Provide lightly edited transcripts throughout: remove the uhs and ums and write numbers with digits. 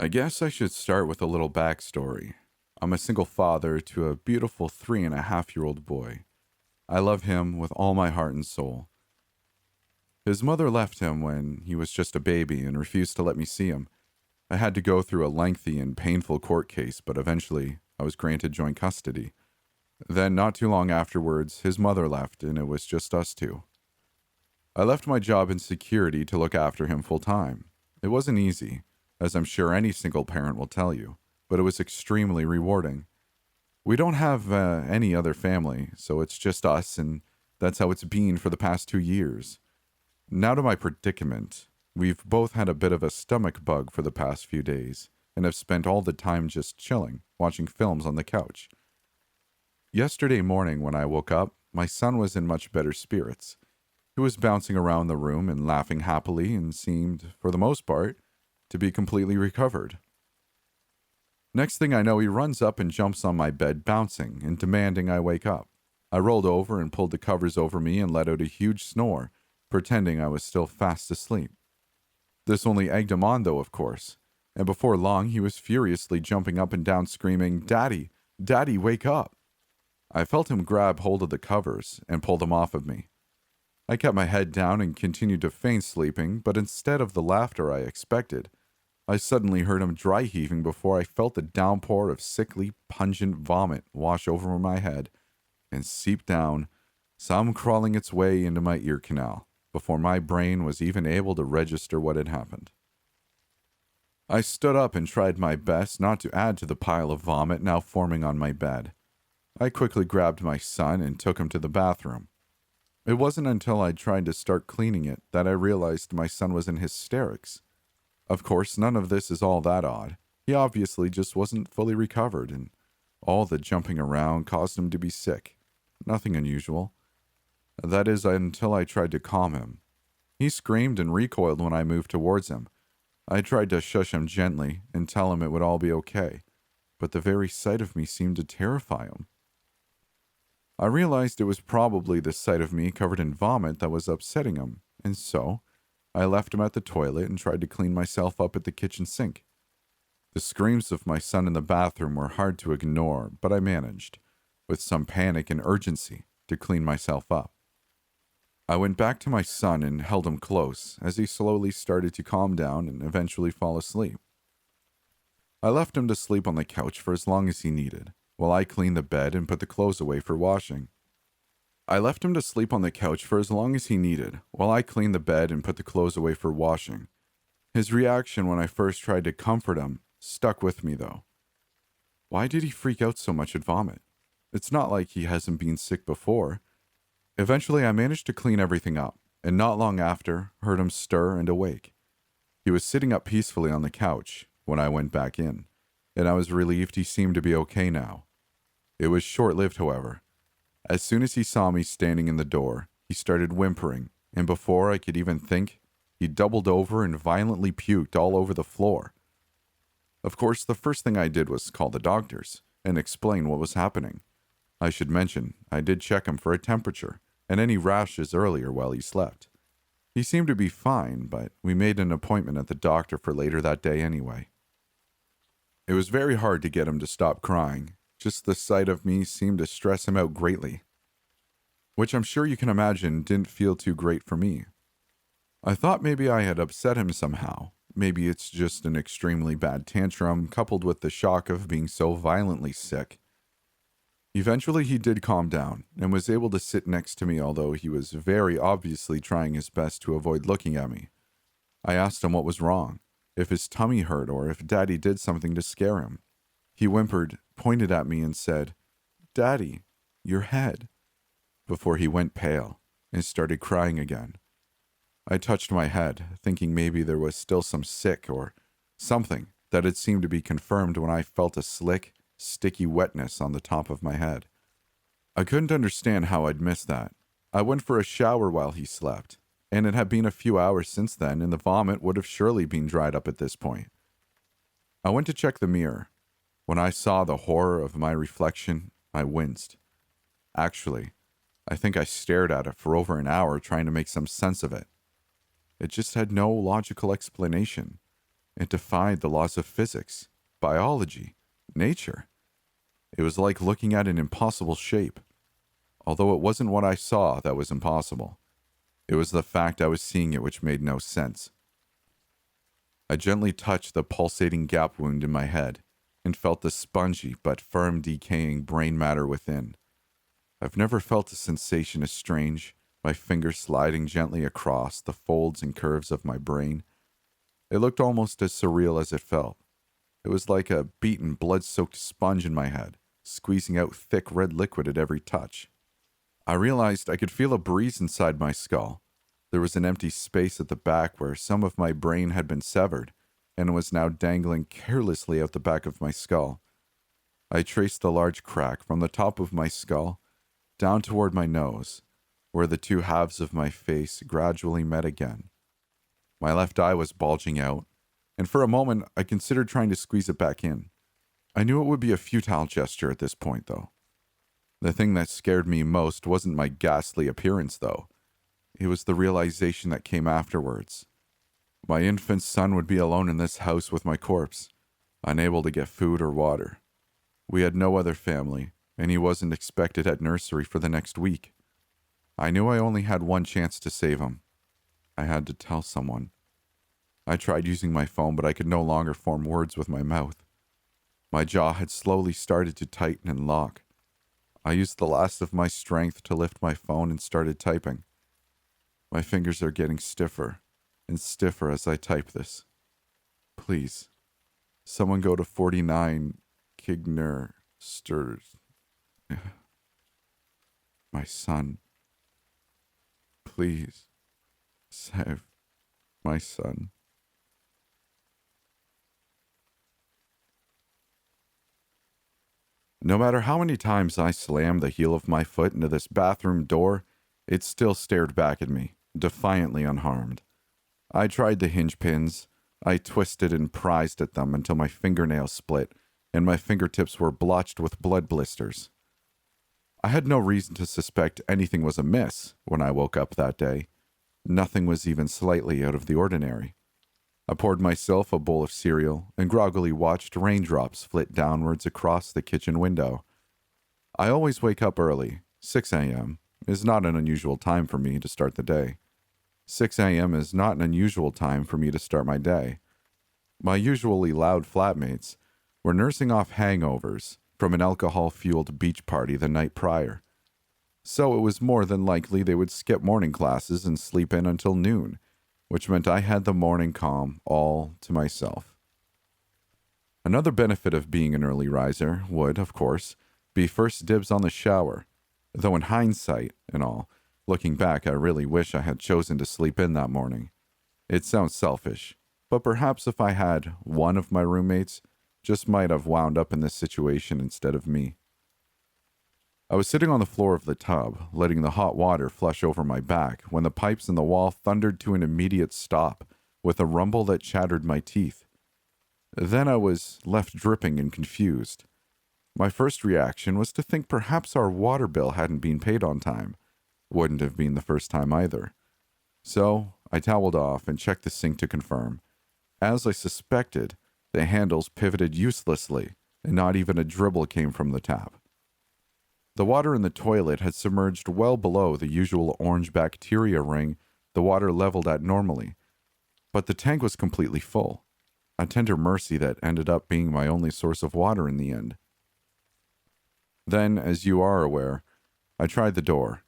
I guess I should start with a little backstory. I'm a single father to a beautiful 3.5-year-old boy. I love him with all my heart and soul. His mother left him when he was just a baby and refused to let me see him. I had to go through a lengthy and painful court case, but eventually I was granted joint custody. Then, not too long afterwards, his mother left and it was just us two. I left my job in security to look after him full time. It wasn't easy, as I'm sure any single parent will tell you, but it was extremely rewarding. We don't have any other family, so it's just us, and that's how it's been for the past 2 years. Now to my predicament. We've both had a bit of a stomach bug for the past few days, and have spent all the time just chilling, watching films on the couch. Yesterday morning when I woke up, my son was in much better spirits. He was bouncing around the room and laughing happily and seemed, for the most part, to be completely recovered. Next thing I know, he runs up and jumps on my bed, bouncing and demanding I wake up. I rolled over and pulled the covers over me and let out a huge snore, pretending I was still fast asleep. This only egged him on, though, of course, and before long he was furiously jumping up and down, screaming, "Daddy! Daddy, wake up!" I felt him grab hold of the covers and pull them off of me. I kept my head down and continued to feign sleeping, but instead of the laughter I expected, I suddenly heard him dry heaving before I felt the downpour of sickly, pungent vomit wash over my head and seep down, some crawling its way into my ear canal, before my brain was even able to register what had happened. I stood up and tried my best not to add to the pile of vomit now forming on my bed. I quickly grabbed my son and took him to the bathroom. It wasn't until I tried to start cleaning it that I realized my son was in hysterics. Of course, none of this is all that odd. He obviously just wasn't fully recovered, and all the jumping around caused him to be sick. Nothing unusual. That is, until I tried to calm him. He screamed and recoiled when I moved towards him. I tried to shush him gently and tell him it would all be okay, but the very sight of me seemed to terrify him. I realized it was probably the sight of me covered in vomit that was upsetting him, and so I left him at the toilet and tried to clean myself up at the kitchen sink. The screams of my son in the bathroom were hard to ignore, but I managed, with some panic and urgency, to clean myself up. I went back to my son and held him close as he slowly started to calm down and eventually fall asleep. I left him to sleep on the couch for as long as he needed, while I cleaned the bed and put the clothes away for washing. His reaction when I first tried to comfort him stuck with me, though. Why did he freak out so much at vomit? It's not like he hasn't been sick before. Eventually, I managed to clean everything up, and not long after, heard him stir and awake. He was sitting up peacefully on the couch when I went back in, and I was relieved he seemed to be okay now. It was short-lived, however. As soon as he saw me standing in the door, he started whimpering, and before I could even think, he doubled over and violently puked all over the floor. Of course, the first thing I did was call the doctors and explain what was happening. I should mention, I did check him for a temperature and any rashes earlier while he slept. He seemed to be fine, but we made an appointment at the doctor for later that day anyway. It was very hard to get him to stop crying. Just the sight of me seemed to stress him out greatly, which I'm sure you can imagine didn't feel too great for me. I thought maybe I had upset him somehow. Maybe it's just an extremely bad tantrum coupled with the shock of being so violently sick. Eventually he did calm down and was able to sit next to me, although he was very obviously trying his best to avoid looking at me. I asked him what was wrong, if his tummy hurt or if Daddy did something to scare him. He whimpered, pointed at me and said, "Daddy, your head," before he went pale and started crying again. I touched my head, thinking maybe there was still some sick or something that had seemed to be confirmed when I felt a slick, sticky wetness on the top of my head. I couldn't understand how I'd missed that. I went for a shower while he slept, and it had been a few hours since then, and the vomit would have surely been dried up at this point. I went to check the mirror. When I saw the horror of my reflection, I winced. Actually, I think I stared at it for over an hour trying to make some sense of it. It just had no logical explanation. It defied the laws of physics, biology, nature. It was like looking at an impossible shape. Although it wasn't what I saw that was impossible. It was the fact I was seeing it which made no sense. I gently touched the pulsating gap wound in my head and felt the spongy but firm decaying brain matter within. I've never felt a sensation as strange, my fingers sliding gently across the folds and curves of my brain. It looked almost as surreal as it felt. It was like a beaten, blood-soaked sponge in my head, squeezing out thick red liquid at every touch. I realized I could feel a breeze inside my skull. There was an empty space at the back where some of my brain had been severed and was now dangling carelessly out the back of my skull. I traced the large crack from the top of my skull down toward my nose, where the two halves of my face gradually met again. My left eye was bulging out, and for a moment I considered trying to squeeze it back in. I knew it would be a futile gesture at this point, though. The thing that scared me most wasn't my ghastly appearance, though. It was the realization that came afterwards. My infant son would be alone in this house with my corpse, unable to get food or water. We had no other family, and he wasn't expected at nursery for the next week. I knew I only had one chance to save him. I had to tell someone. I tried using my phone, but I could no longer form words with my mouth. My jaw had slowly started to tighten and lock. I used the last of my strength to lift my phone and started typing. My fingers are getting stiffer and stiffer as I type this. Please, someone go to 49 Kigner Stirs. My son. Please, save my son. No matter how many times I slammed the heel of my foot into this bathroom door, it still stared back at me, defiantly unharmed. I tried the hinge pins. I twisted and prized at them until my fingernails split and my fingertips were blotched with blood blisters. I had no reason to suspect anything was amiss when I woke up that day. Nothing was even slightly out of the ordinary. I poured myself a bowl of cereal and groggily watched raindrops flit downwards across the kitchen window. I always wake up early. 6 a.m. is not an unusual time for me to start the day. 6 a.m. is not an unusual time for me to start my day. My usually loud flatmates were nursing off hangovers from an alcohol-fueled beach party the night prior. So it was more than likely they would skip morning classes and sleep in until noon, which meant I had the morning calm all to myself. Another benefit of being an early riser would, of course, be first dibs on the shower, though in hindsight and all, looking back, I really wish I had chosen to sleep in that morning. It sounds selfish, but perhaps if I had one of my roommates, just might have wound up in this situation instead of me. I was sitting on the floor of the tub, letting the hot water flush over my back, when the pipes in the wall thundered to an immediate stop, with a rumble that chattered my teeth. Then I was left dripping and confused. My first reaction was to think perhaps our water bill hadn't been paid on time. Wouldn't have been the first time either. So I toweled off and checked the sink to confirm. As I suspected, the handles pivoted uselessly, and not even a dribble came from the tap. The water in the toilet had submerged well below the usual orange bacteria ring the water leveled at normally, but the tank was completely full, a tender mercy that ended up being my only source of water in the end. Then, as you are aware, I tried the door.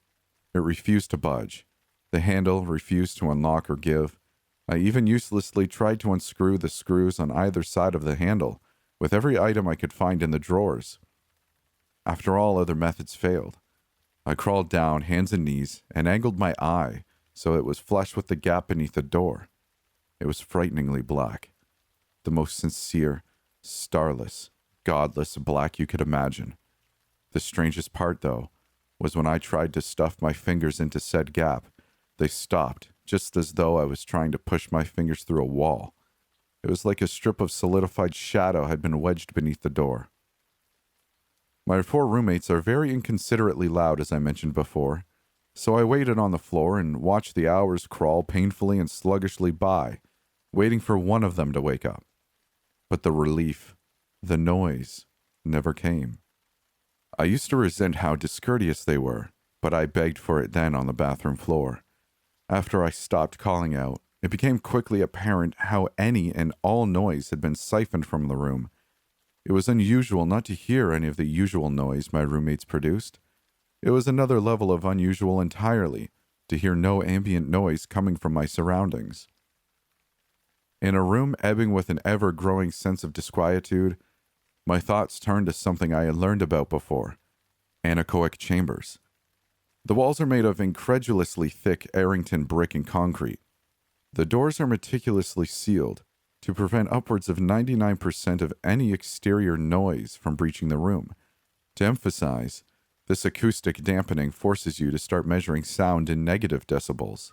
It refused to budge. The handle refused to unlock or give. I even uselessly tried to unscrew the screws on either side of the handle with every item I could find in the drawers. After all other methods failed, I crawled down, hands and knees, and angled my eye so it was flush with the gap beneath the door. It was frighteningly black. The most sincere, starless, godless black you could imagine. The strangest part, though, was when I tried to stuff my fingers into said gap, they stopped, just as though I was trying to push my fingers through a wall. It was like a strip of solidified shadow had been wedged beneath the door. My 4 roommates are very inconsiderately loud, as I mentioned before, so I waited on the floor and watched the hours crawl painfully and sluggishly by, waiting for one of them to wake up. but the relief, the noise, never came. I used to resent how discourteous they were, but I begged for it then on the bathroom floor. After I stopped calling out, it became quickly apparent how any and all noise had been siphoned from the room. It was unusual not to hear any of the usual noise my roommates produced. It was another level of unusual entirely, to hear no ambient noise coming from my surroundings. In a room ebbing with an ever-growing sense of disquietude, my thoughts turned to something I had learned about before: anechoic chambers. The walls are made of incredulously thick Arrington brick and concrete. The doors are meticulously sealed to prevent upwards of 99% of any exterior noise from breaching the room. To emphasize, this acoustic dampening forces you to start measuring sound in negative decibels.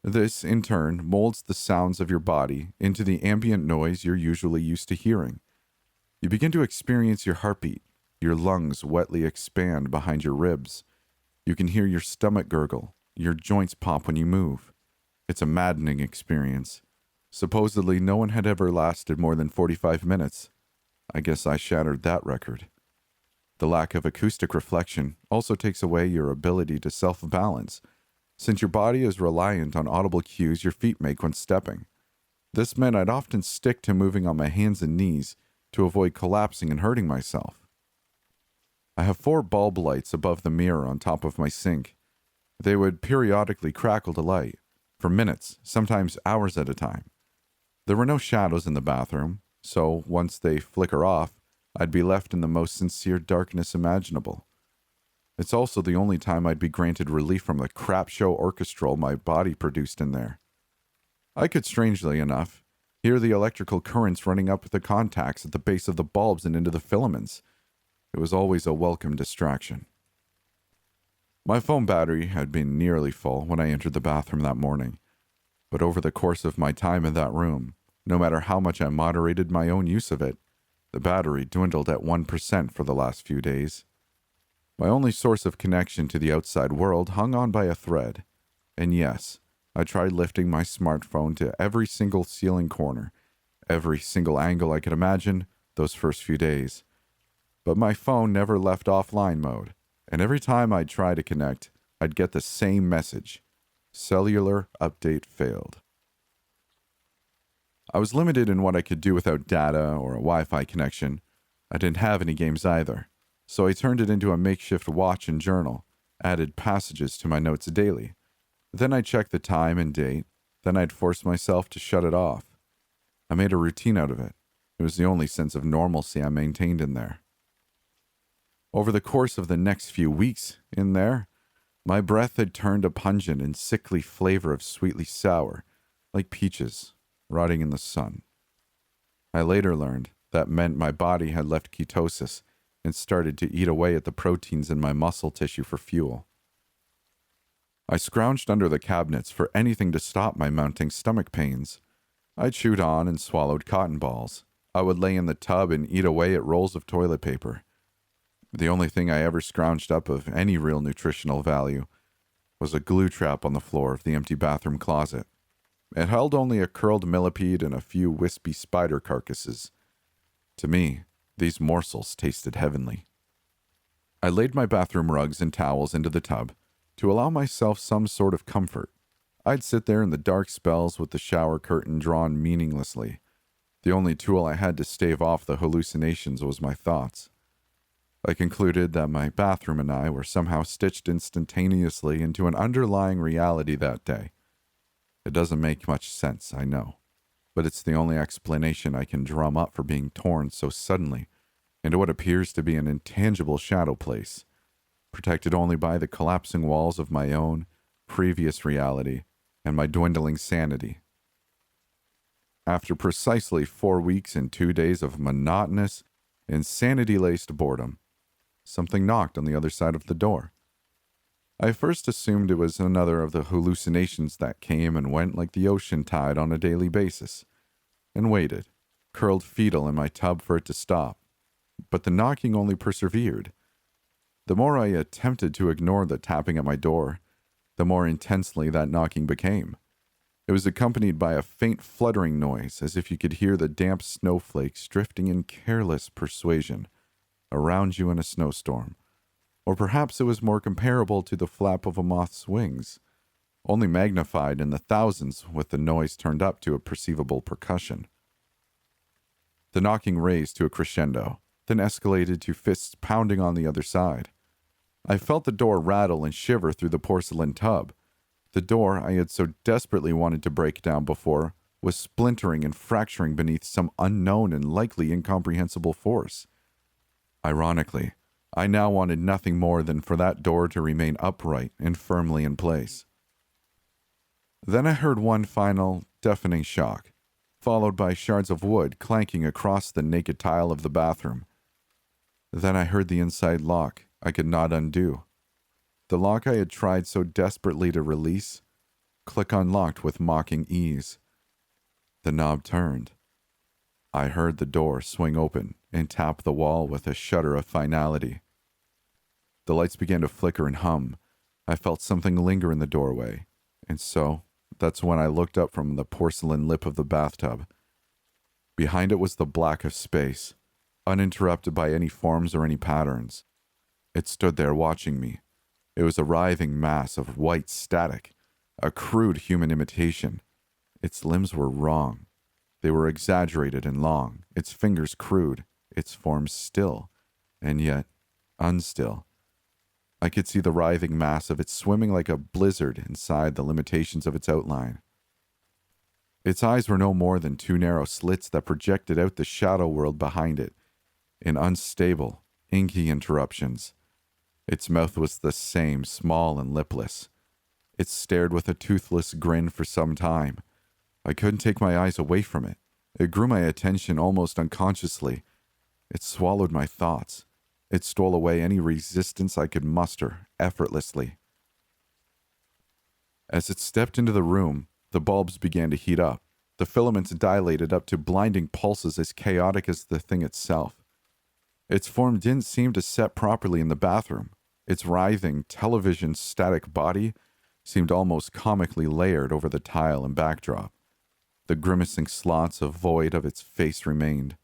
This, in turn, molds the sounds of your body into the ambient noise you're usually used to hearing. You begin to experience your heartbeat, your lungs wetly expand behind your ribs. You can hear your stomach gurgle, your joints pop when you move. It's a maddening experience. Supposedly, no one had ever lasted more than 45 minutes. I guess I shattered that record. The lack of acoustic reflection also takes away your ability to self-balance, since your body is reliant on audible cues your feet make when stepping. This meant I'd often stick to moving on my hands and knees to avoid collapsing and hurting myself. I have 4 bulb lights above the mirror on top of my sink. They would periodically crackle to light, for minutes, sometimes hours at a time. There were no shadows in the bathroom, so once they flicker off, I'd be left in the most sincere darkness imaginable. It's also the only time I'd be granted relief from the crap show orchestral my body produced in there. I could, strangely enough, hear the electrical currents running up the contacts at the base of the bulbs and into the filaments. It was always a welcome distraction. My phone battery had been nearly full when I entered the bathroom that morning, but over the course of my time in that room, no matter how much I moderated my own use of it, the battery dwindled at 1% for the last few days. My only source of connection to the outside world hung on by a thread, and yes, I tried lifting my smartphone to every single ceiling corner, every single angle I could imagine those first few days. But my phone never left offline mode, and every time I'd try to connect, I'd get the same message: cellular update failed. I was limited in what I could do without data or a Wi-Fi connection. I didn't have any games either, so I turned it into a makeshift watch and journal, added passages to my notes daily. Then I'd check the time and date, then I'd force myself to shut it off. I made a routine out of it. It was the only sense of normalcy I maintained in there. Over the course of the next few weeks in there, my breath had turned a pungent and sickly flavor of sweetly sour, like peaches, rotting in the sun. I later learned that meant my body had left ketosis and started to eat away at the proteins in my muscle tissue for fuel. I scrounged under the cabinets for anything to stop my mounting stomach pains. I chewed on and swallowed cotton balls. I would lay in the tub and eat away at rolls of toilet paper. The only thing I ever scrounged up of any real nutritional value was a glue trap on the floor of the empty bathroom closet. It held only a curled millipede and a few wispy spider carcasses. To me, these morsels tasted heavenly. I laid my bathroom rugs and towels into the tub to allow myself some sort of comfort. I'd sit there in the dark spells with the shower curtain drawn meaninglessly. The only tool I had to stave off the hallucinations was my thoughts. I concluded that my bathroom and I were somehow stitched instantaneously into an underlying reality that day. It doesn't make much sense, I know, but it's the only explanation I can drum up for being torn so suddenly into what appears to be an intangible shadow place, protected only by the collapsing walls of my own previous reality and my dwindling sanity. After precisely 4 weeks and 2 days of monotonous, insanity-laced boredom, something knocked on the other side of the door. I first assumed it was another of the hallucinations that came and went like the ocean tide on a daily basis, and waited, curled fetal in my tub for it to stop. But the knocking only persevered. The more I attempted to ignore the tapping at my door, the more intensely that knocking became. It It was accompanied by a faint fluttering noise, as if you could hear the damp snowflakes drifting in careless persuasion around you in a snowstorm. Or perhaps it was more comparable to the flap of a moth's wings, only magnified in the thousands with the noise turned up to a perceivable percussion. The knocking raised to a crescendo, then escalated to fists pounding on the other side. I felt the door rattle and shiver through the porcelain tub. The door I had so desperately wanted to break down before was splintering and fracturing beneath some unknown and likely incomprehensible force. Ironically, I now wanted nothing more than for that door to remain upright and firmly in place. Then I heard one final, deafening shock, followed by shards of wood clanking across the naked tile of the bathroom. Then I heard the inside lock I could not undo. The lock I had tried so desperately to release, click unlocked with mocking ease. The knob turned. I heard the door swing open and tap the wall with a shudder of finality. The lights began to flicker and hum. I felt something linger in the doorway, and so that's when I looked up from the porcelain lip of the bathtub. Behind it was the black of space, uninterrupted by any forms or any patterns. It stood there watching me. It was a writhing mass of white static, a crude human imitation. Its limbs were wrong. They were exaggerated and long, its fingers crude, its form still, and yet unstill. I could see the writhing mass of it swimming like a blizzard inside the limitations of its outline. Its eyes were no more than two narrow slits that projected out the shadow world behind it, in unstable, inky interruptions. Its mouth was the same, small and lipless. It stared with a toothless grin for some time. I couldn't take my eyes away from it. It grew my attention almost unconsciously. It swallowed my thoughts. It stole away any resistance I could muster effortlessly. As it stepped into the room, the bulbs began to heat up. The filaments dilated up to blinding pulses as chaotic as the thing itself. Its form didn't seem to set properly in the bathroom. Its writhing, television static body seemed almost comically layered over the tile and backdrop. The grimacing slots of void of its face remained.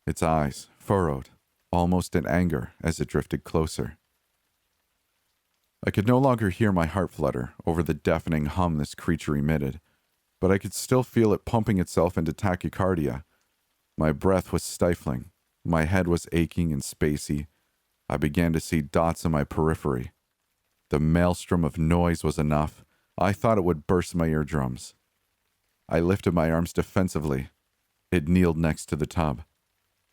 Its eyes furrowed, almost in anger, as it drifted closer. I could no longer hear my heart flutter over the deafening hum this creature emitted, but I could still feel it pumping itself into tachycardia. My breath was stifling. My head was aching and spacey. I began to see dots in my periphery. The maelstrom of noise was enough. I thought it would burst my eardrums. I lifted my arms defensively. It kneeled next to the tub.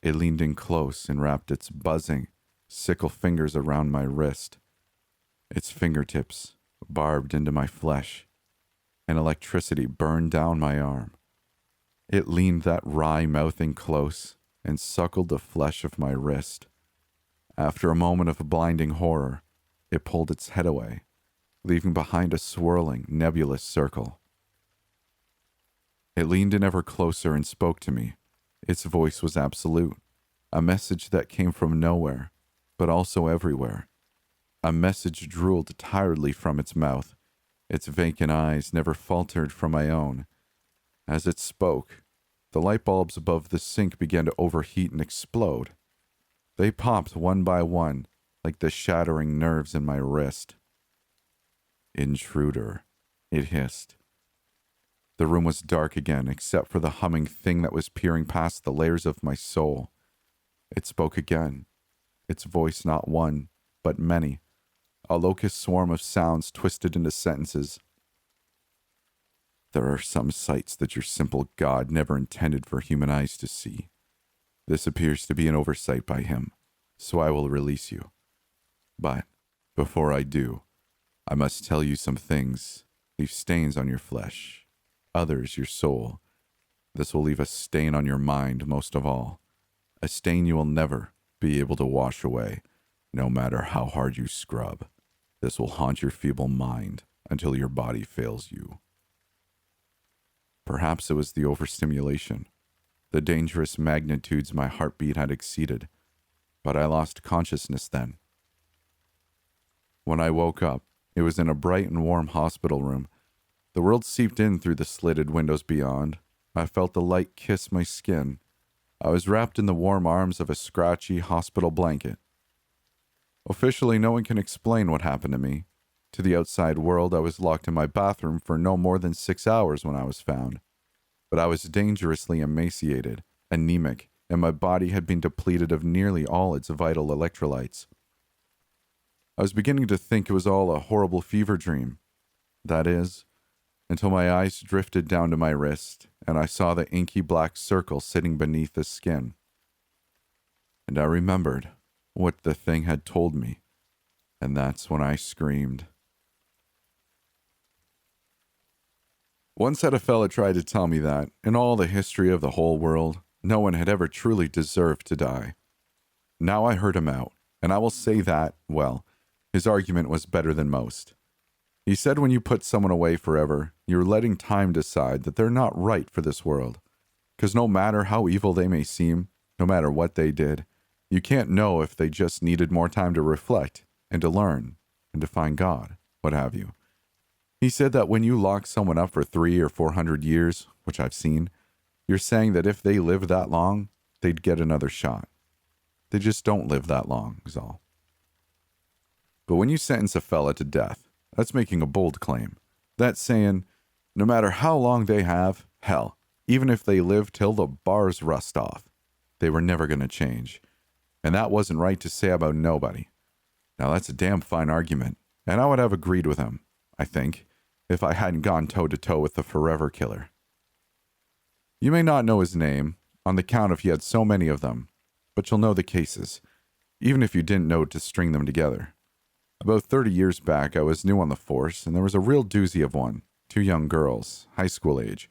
It leaned in close and wrapped its buzzing, sickle fingers around my wrist. Its fingertips barbed into my flesh, and electricity burned down my arm. It leaned that wry mouth in close and suckled the flesh of my wrist. After a moment of blinding horror, it pulled its head away, leaving behind a swirling, nebulous circle. It leaned in ever closer and spoke to me. Its voice was absolute, a message that came from nowhere, but also everywhere. A message drooled tiredly from its mouth. Its vacant eyes never faltered from my own. As it spoke, the light bulbs above the sink began to overheat and explode. They popped one by one, like the shattering nerves in my wrist. "Intruder," it hissed. The room was dark again, except for the humming thing that was peering past the layers of my soul. It spoke again, its voice not one, but many, a locust swarm of sounds twisted into sentences. "There are some sights that your simple God never intended for human eyes to see. This appears to be an oversight by him, so I will release you. But before I do, I must tell you some things. Leave stains on your flesh, others your soul. This will leave a stain on your mind most of all, a stain you will never be able to wash away, no matter how hard you scrub. This will haunt your feeble mind until your body fails you." Perhaps it was the overstimulation, the dangerous magnitudes my heartbeat had exceeded, but I lost consciousness then. When I woke up, it was in a bright and warm hospital room. The world seeped in through the slitted windows beyond. I felt the light kiss my skin. I was wrapped in the warm arms of a scratchy hospital blanket. Officially, no one can explain what happened to me. To the outside world, I was locked in my bathroom for no more than 6 hours when I was found. But I was dangerously emaciated, anemic, and my body had been depleted of nearly all its vital electrolytes. I was beginning to think it was all a horrible fever dream. That is, until my eyes drifted down to my wrist, and I saw the inky black circle sitting beneath the skin. And I remembered what the thing had told me, and that's when I screamed. Once had a fella tried to tell me that, in all the history of the whole world, no one had ever truly deserved to die. Now I heard him out, and I will say that, well, his argument was better than most. He said when you put someone away forever, you're letting time decide that they're not right for this world. Because no matter how evil they may seem, no matter what they did, you can't know if they just needed more time to reflect and to learn and to find God, what have you. He said that when you lock someone up for 300 or 400 years, which I've seen, you're saying that if they lived that long, they'd get another shot. They just don't live that long, is all. But when you sentence a fella to death, that's making a bold claim. That's saying, no matter how long they have, hell, even if they live till the bars rust off, they were never going to change. And that wasn't right to say about nobody. Now that's a damn fine argument, and I would have agreed with him, I think, if I hadn't gone toe-to-toe with the forever killer. You may not know his name, on the count of he had so many of them, but you'll know the cases, even if you didn't know to string them together. About 30 years back, I was new on the force, and there was a real doozy of one, 2 young girls, high school age,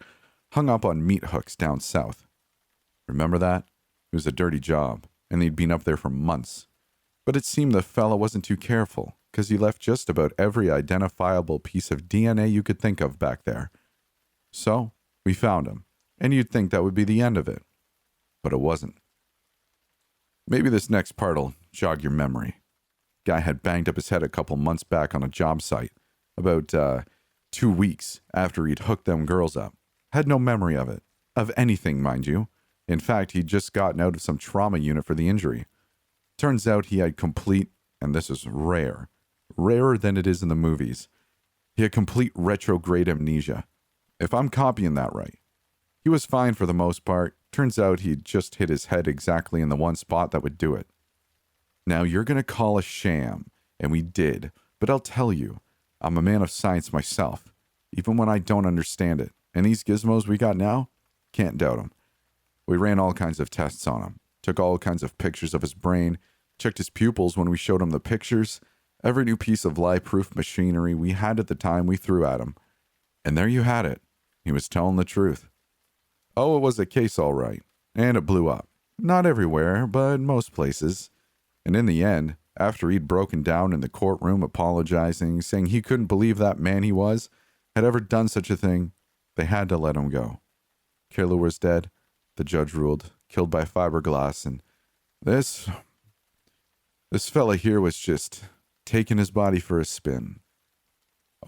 hung up on meat hooks down south. Remember that? It was a dirty job, and they'd been up there for months. But it seemed the fella wasn't too careful, because he left just about every identifiable piece of DNA you could think of back there. So, we found him, and you'd think that would be the end of it. But it wasn't. Maybe this next part'll jog your memory. Guy had banged up his head a couple months back on a job site, about 2 weeks after he'd hooked them girls up. Had no memory of it. Of anything, mind you. In fact, he'd just gotten out of some trauma unit for the injury. Turns out he had complete, and this is rare, rarer than it is in the movies, he had complete retrograde amnesia. If I'm copying that right. He was fine for the most part. Turns out he'd just hit his head exactly in the one spot that would do it. Now, you're going to call a sham, and we did, but I'll tell you, I'm a man of science myself, even when I don't understand it, and these gizmos we got now, can't doubt them. We ran all kinds of tests on him, took all kinds of pictures of his brain, checked his pupils when we showed him the pictures, every new piece of lie-proof machinery we had at the time we threw at him. And there you had it. He was telling the truth. Oh, it was a case all right, and it blew up. Not everywhere, but most places. And in the end, after he'd broken down in the courtroom apologizing, saying he couldn't believe that man he was had ever done such a thing, they had to let him go. Killer was dead, the judge ruled, killed by fiberglass, and this fella here was just taking his body for a spin.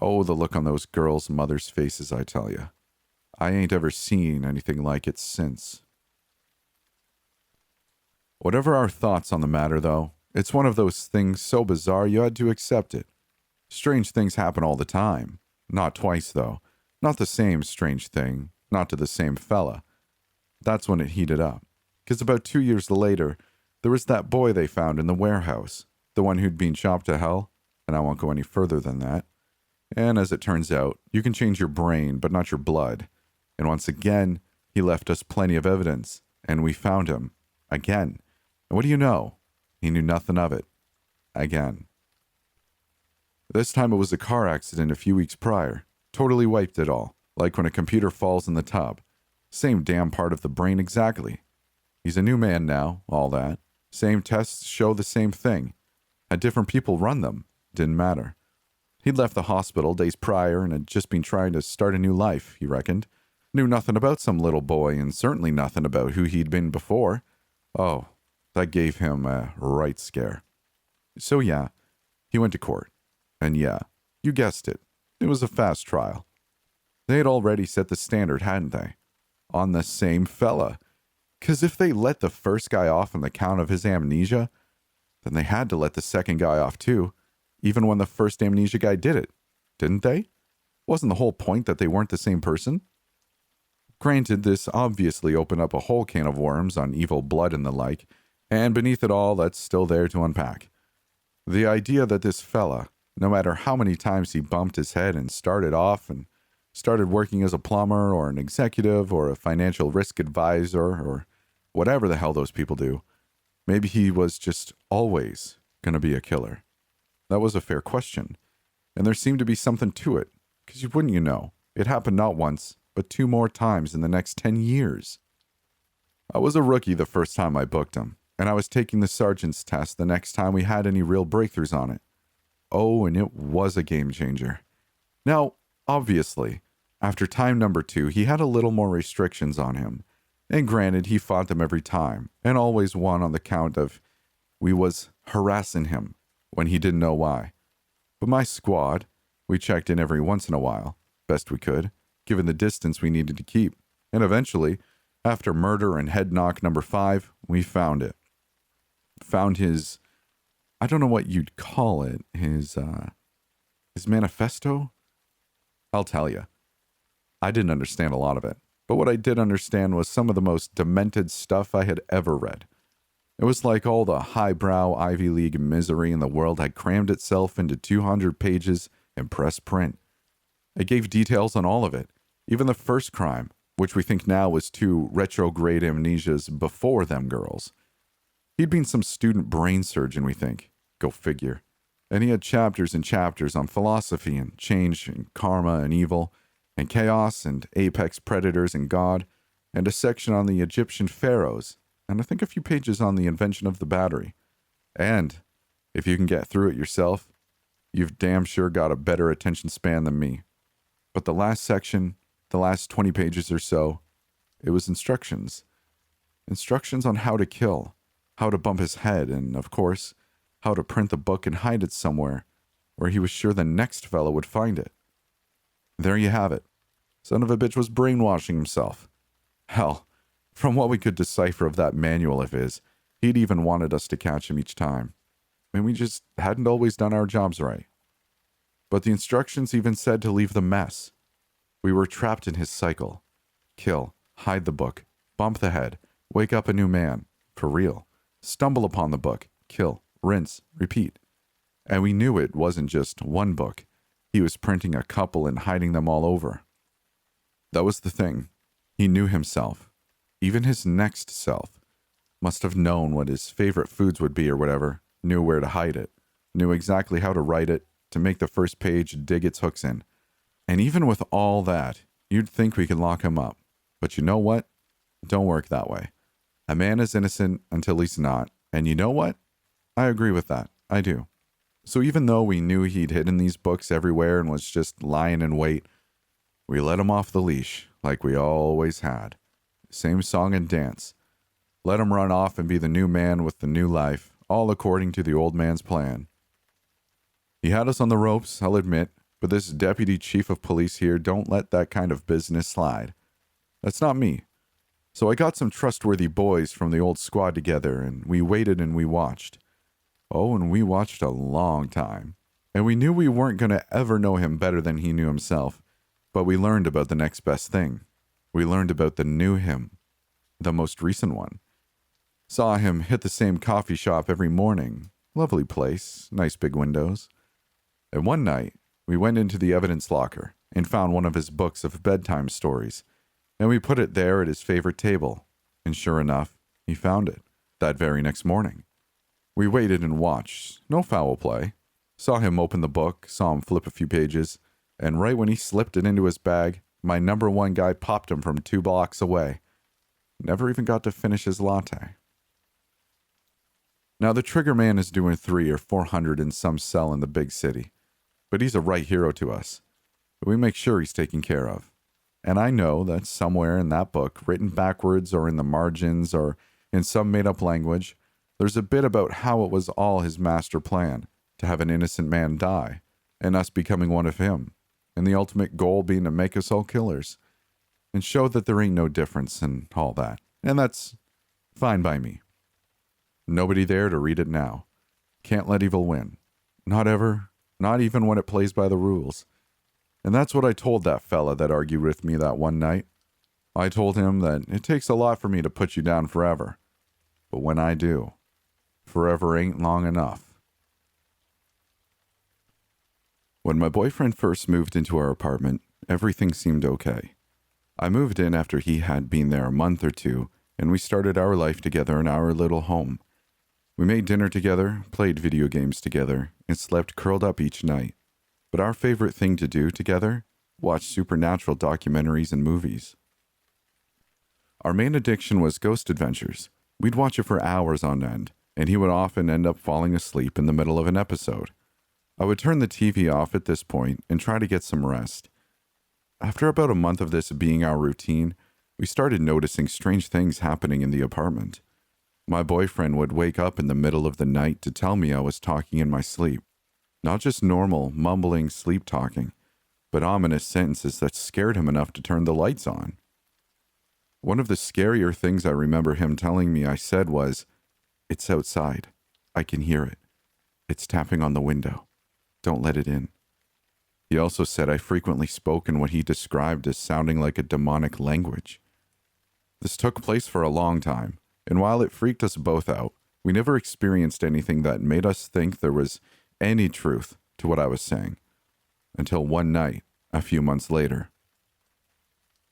Oh, the look on those girls' mothers' faces, I tell you. I ain't ever seen anything like it since. Whatever our thoughts on the matter, though, it's one of those things so bizarre you had to accept it. Strange things happen all the time. Not twice, though. Not the same strange thing. Not to the same fella. That's when it heated up. 'Cause about 2 years later, there was that boy they found in the warehouse. The one who'd been chopped to hell. And I won't go any further than that. And as it turns out, you can change your brain, but not your blood. And once again, he left us plenty of evidence. And we found him. Again. And what do you know? He knew nothing of it. Again. This time it was a car accident a few weeks prior. Totally wiped it all. Like when a computer falls in the tub. Same damn part of the brain exactly. He's a new man now, all that. Same tests show the same thing. Had different people run them. Didn't matter. He'd left the hospital days prior and had just been trying to start a new life, he reckoned. Knew nothing about some little boy and certainly nothing about who he'd been before. Oh, that gave him a right scare. So yeah, he went to court. And yeah, you guessed it. It was a fast trial. They had already set the standard, hadn't they? On the same fella. Because if they let the first guy off on the count of his amnesia, then they had to let the second guy off too, even when the first amnesia guy did it, didn't they? Wasn't the whole point that they weren't the same person? Granted, this obviously opened up a whole can of worms on evil blood and the like, and beneath it all, that's still there to unpack. The idea that this fella, no matter how many times he bumped his head and started off and started working as a plumber or an executive or a financial risk advisor or whatever the hell those people do, maybe he was just always going to be a killer. That was a fair question, and there seemed to be something to it, because wouldn't you know, it happened not once, but 2 more times in the next 10 years. I was a rookie the first time I booked him, and I was taking the sergeant's test the next time we had any real breakthroughs on it. Oh, and it was a game changer. Now, obviously, after time number 2, he had a little more restrictions on him, and granted, he fought them every time, and always won on the count of we was harassing him when he didn't know why. But my squad, we checked in every once in a while, best we could, given the distance we needed to keep. And eventually, after murder and head knock number 5, we found it. Found his, I don't know what you'd call it, his manifesto? I'll tell you. I didn't understand a lot of it, but what I did understand was some of the most demented stuff I had ever read. It was like all the highbrow Ivy League misery in the world had crammed itself into 200 pages in press print. It gave details on all of it, even the first crime, which we think now was 2 retrograde amnesias before them girls. He'd been some student brain surgeon, we think. Go figure. And he had chapters and chapters on philosophy and change and karma and evil and chaos and apex predators and God, and a section on the Egyptian pharaohs, and I think a few pages on the invention of the battery. And if you can get through it yourself, you've damn sure got a better attention span than me. But the last section, the last 20 pages or so, it was instructions. Instructions on how to kill, how to bump his head, and, of course, how to print the book and hide it somewhere where he was sure the next fellow would find it. There you have it. Son of a bitch was brainwashing himself. Hell, from what we could decipher of that manual of his, he'd even wanted us to catch him each time. And we just hadn't always done our jobs right. But the instructions even said to leave the mess. We were trapped in his cycle. Kill, hide the book, bump the head, wake up a new man, for real. Stumble upon the book, kill, rinse, repeat. And we knew it wasn't just one book. He was printing a couple and hiding them all over. That was the thing. He knew himself. Even his next self. Must have known what his favorite foods would be or whatever, knew where to hide it, knew exactly how to write it, to make the first page dig its hooks in. And even with all that, you'd think we could lock him up. But you know what? Don't work that way. A man is innocent until he's not. And you know what? I agree with that. I do. So even though we knew he'd hidden these books everywhere and was just lying in wait, we let him off the leash like we always had. Same song and dance. Let him run off and be the new man with the new life, all according to the old man's plan. He had us on the ropes, I'll admit, but this deputy chief of police here don't let that kind of business slide. That's not me. So I got some trustworthy boys from the old squad together, and we waited and we watched. Oh, and we watched a long time. And we knew we weren't going to ever know him better than he knew himself, but we learned about the next best thing. We learned about the new him, the most recent one. Saw him hit the same coffee shop every morning. Lovely place, nice big windows. And one night, we went into the evidence locker and found one of his books of bedtime stories, and we put it there at his favorite table. And sure enough, he found it that very next morning. We waited and watched. No foul play. Saw him open the book, saw him flip a few pages, and right when he slipped it into his bag, my number 1 guy popped him from 2 blocks away. Never even got to finish his latte. Now the trigger man is doing 300 or 400 in some cell in the big city, but he's a right hero to us. We make sure he's taken care of. And I know that somewhere in that book, written backwards or in the margins or in some made-up language, there's a bit about how it was all his master plan to have an innocent man die, and us becoming one of him. and the ultimate goal being to make us all killers, and show that there ain't no difference and all that. And that's fine by me. Nobody there to read it now. Can't let evil win. Not ever, not even when it plays by the rules. And that's what I told that fella that argued with me that one night. I told him that it takes a lot for me to put you down forever. But when I do, forever ain't long enough. When my boyfriend first moved into our apartment, everything seemed okay. I moved in after he had been there a month or two, and we started our life together in our little home. We made dinner together, played video games together, and slept curled up each night. But our favorite thing to do together? Watch supernatural documentaries and movies. Our main addiction was Ghost Adventures. We'd watch it for hours on end, and he would often end up falling asleep in the middle of an episode. I would turn the TV off at this point and try to get some rest. After about a month of this being our routine, we started noticing strange things happening in the apartment. My boyfriend would wake up in the middle of the night to tell me I was talking in my sleep. Not just normal, mumbling sleep talking, but ominous sentences that scared him enough to turn the lights on. One of the scarier things I remember him telling me I said was, "It's outside. I can hear it. It's tapping on the window. Don't let it in." He also said I frequently spoke in what he described as sounding like a demonic language. This took place for a long time, and while it freaked us both out, we never experienced anything that made us think there was any truth to what I was saying, until one night, a few months later.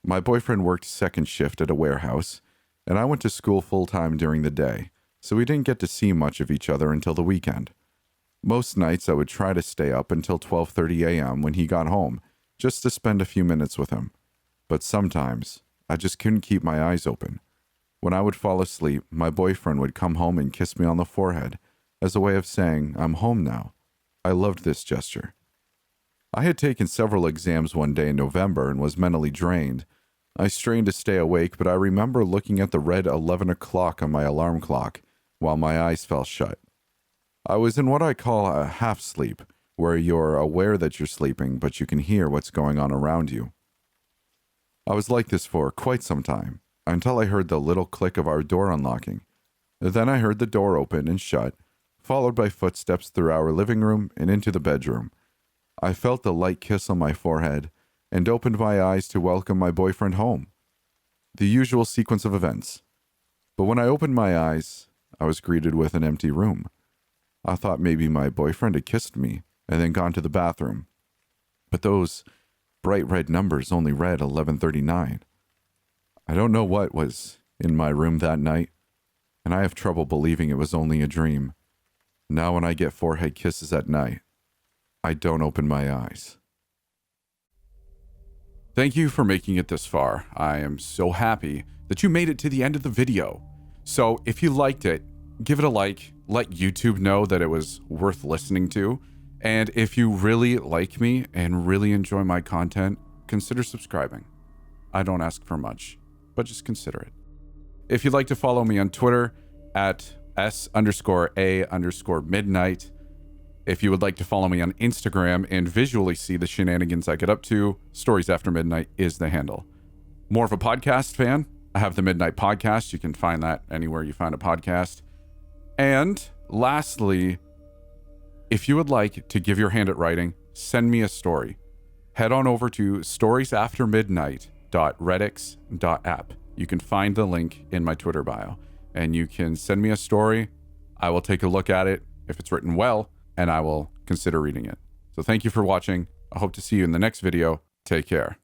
My boyfriend worked second shift at a warehouse, and I went to school full-time during the day, so we didn't get to see much of each other until the weekend. Most nights I would try to stay up until 12:30 a.m. when he got home, just to spend a few minutes with him. But sometimes, I just couldn't keep my eyes open. When I would fall asleep, my boyfriend would come home and kiss me on the forehead, as a way of saying, "I'm home now." I loved this gesture. I had taken several exams one day in November and was mentally drained. I strained to stay awake, but I remember looking at the red 11 o'clock on my alarm clock while my eyes fell shut. I was in what I call a half sleep, where you're aware that you're sleeping, but you can hear what's going on around you. I was like this for quite some time, until I heard the little click of our door unlocking. Then I heard the door open and shut, followed by footsteps through our living room and into the bedroom. I felt the light kiss on my forehead and opened my eyes to welcome my boyfriend home. The usual sequence of events. But when I opened my eyes, I was greeted with an empty room. I thought maybe my boyfriend had kissed me and then gone to the bathroom. But those bright red numbers only read 11:39. I don't know what was in my room that night, and I have trouble believing it was only a dream. Now when I get forehead kisses at night, I don't open my eyes. Thank you for making it this far. I am so happy that you made it to the end of the video. So if you liked it, give it a like, let YouTube know that it was worth listening to. And if you really like me and really enjoy my content, consider subscribing. I don't ask for much, but just consider it. If you'd like to follow me on Twitter at S_A_midnight. If you would like to follow me on Instagram and visually see the shenanigans I get up to, Stories After Midnight is the handle. More of a podcast fan? I have the Midnight Podcast. You can find that anywhere you find a podcast. And lastly, if you would like to give your hand at writing, send me a story. Head on over to storiesaftermidnight.reddix.app. You can find the link in my Twitter bio, and you can send me a story. I will take a look at it if it's written well, and I will consider reading it. So thank you for watching. I hope to see you in the next video. Take care.